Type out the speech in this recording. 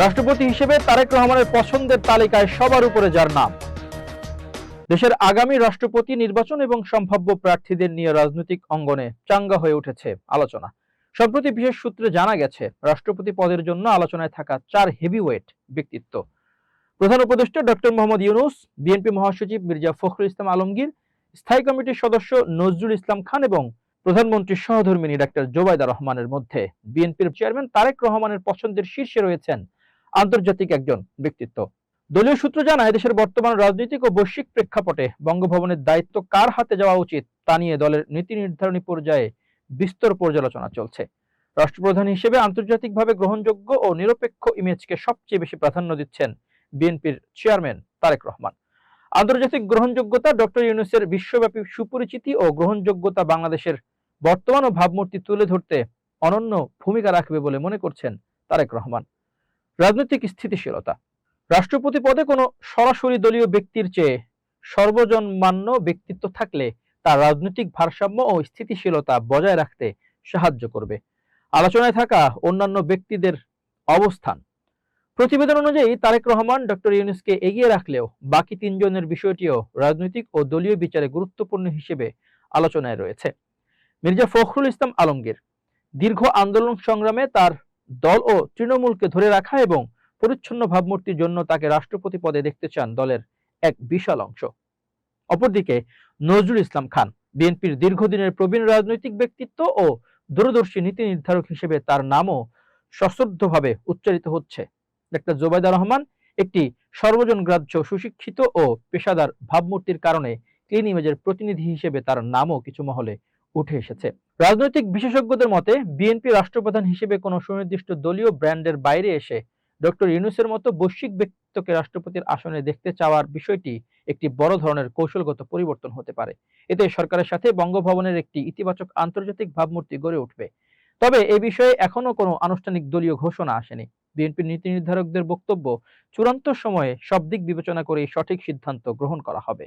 রাষ্ট্রপতি হিসেবে তারেক রহমানের পছন্দের তালিকায় সবার উপরে যার নাম। দেশের আগামী রাষ্ট্রপতি নির্বাচন এবং সম্ভাব্য প্রার্থীদের নিয়ে রাজনৈতিক অঙ্গনে চাঙ্গা হয়ে উঠেছে আলোচনা। সম্প্রতি বিশেষ সূত্রে জানা গেছে, রাষ্ট্রপতি পদের জন্য আলোচনায় থাকা 4 হেভিওয়েট ব্যক্তিত্ব: প্রধান উপদেষ্টা ডক্টর মোহাম্মদ ইউনূস, বিএনপি মহাসচিব মির্জা ফখরুল ইসলাম আলমগীর, স্থায়ী কমিটির সদস্য নজরুল ইসলাম খান এবং প্রধানমন্ত্রীর সহধর্মিণী ডাক্তার জোবায়দা রহমানের মধ্যে বিএনপির চেয়ারম্যান তারেক রহমানের পছন্দের শীর্ষে রয়েছেন আন্তর্জাতিক একজন ব্যক্তিত্ব। দলীয় সূত্র জানায়, দেশের বর্তমান রাজনৈতিক ও বৈশ্বিক প্রেক্ষাপটে বঙ্গভবনের দায়িত্ব কার হাতে যাওয়া উচিত তা নিয়ে দলের নীতি নির্ধারণী পর্যায়ে বিস্তর পর্যালোচনা চলছে। রাষ্ট্রপ্রধান হিসেবে আন্তর্জাতিকভাবে গ্রহণযোগ্য ও নিরপেক্ষ ইমেজকে সবচেয়ে বেশি প্রাধান্য দিচ্ছেন বিএনপির চেয়ারম্যান তারেক রহমান। আন্তর্জাতিক গ্রহণযোগ্যতা, ডক্টর ইউনূসের বিশ্বব্যাপী সুপরিচিতি ও গ্রহণযোগ্যতা বাংলাদেশের বর্তমান ও ভাবমূর্তি তুলে ধরতে অনন্য ভূমিকা রাখবে বলে মনে করছেন তারেক রহমান। রাজনৈতিক স্থিতিশীলতা: রাষ্ট্রপতি পদে কোনো সরাসরি দলীয় ব্যক্তির চেয়ে সর্বজনমান্য ব্যক্তিত্ব থাকলে তা রাজনৈতিক ভারসাম্য ও স্থিতিশীলতা বজায় রাখতে সাহায্য করবে। আলোচনায় থাকা অন্যান্য ব্যক্তিদের অবস্থান: প্রতিবেদন অনুযায়ী তারেক রহমান ডক্টর ইউনূসকে এগিয়ে রাখলেও বাকি 3 জনের বিষয়টিও রাজনৈতিক ও দলীয় বিচারে গুরুত্বপূর্ণ হিসেবে আলোচনায় রয়েছে। মির্জা ফখরুল ইসলাম আলমগীর: দীর্ঘ আন্দোলন সংগ্রামে তার দল ও তৃণমূলকে ধরে রাখা এবং পরিচ্ছন্ন ভাবমূর্তির জন্য তাকে রাষ্ট্রপতি পদে দেখতে চান দলের এক বিশাল অংশ। অপরদিকে নজরুল ইসলাম খান, বিএনপির দীর্ঘদিনের প্রবীণ রাজনৈতিক ব্যক্তিত্ব ও দূরদর্শী নীতি নির্ধারক হিসেবে তার নামও সশ্রদ্ধভাবে উচ্চারিত হচ্ছে। ডাক্তার জোবায়দা রহমান একটি সর্বজনগ্রাহ্য, সুশিক্ষিত ও পেশাদার ভাবমূর্তির কারণে ক্লিন ইমেজের প্রতিনিধি হিসেবে তার নামও কিছু মহলে উঠে এসেছে। রাজনৈতিক বিশেষজ্ঞদের মতে, বিএনপি রাষ্ট্রপ্রধান হিসেবে কোনো সুনির্দিষ্ট দলীয় ব্র্যান্ডের বাইরে এসে ডক্টর ইউনূসের মতো বৈশ্বিক ব্যক্তিত্বকে রাষ্ট্রপতির আসনে দেখতে চাওয়ার বিষয়টি একটি বড় ধরনের কৌশলগত পরিবর্তন হতে পারে। এতে সরকারের সাথে বঙ্গভবনের একটি ইতিবাচক আন্তর্জাতিক ভাবমূর্তি গড়ে উঠবে। তবে এ বিষয়ে এখনো কোনো আনুষ্ঠানিক দলীয় ঘোষণা আসেনি। বিএনপির নীতি নির্ধারকদের বক্তব্য, চূড়ান্ত সময়ে সব দিক বিবেচনা করে সঠিক সিদ্ধান্ত গ্রহণ করা হবে।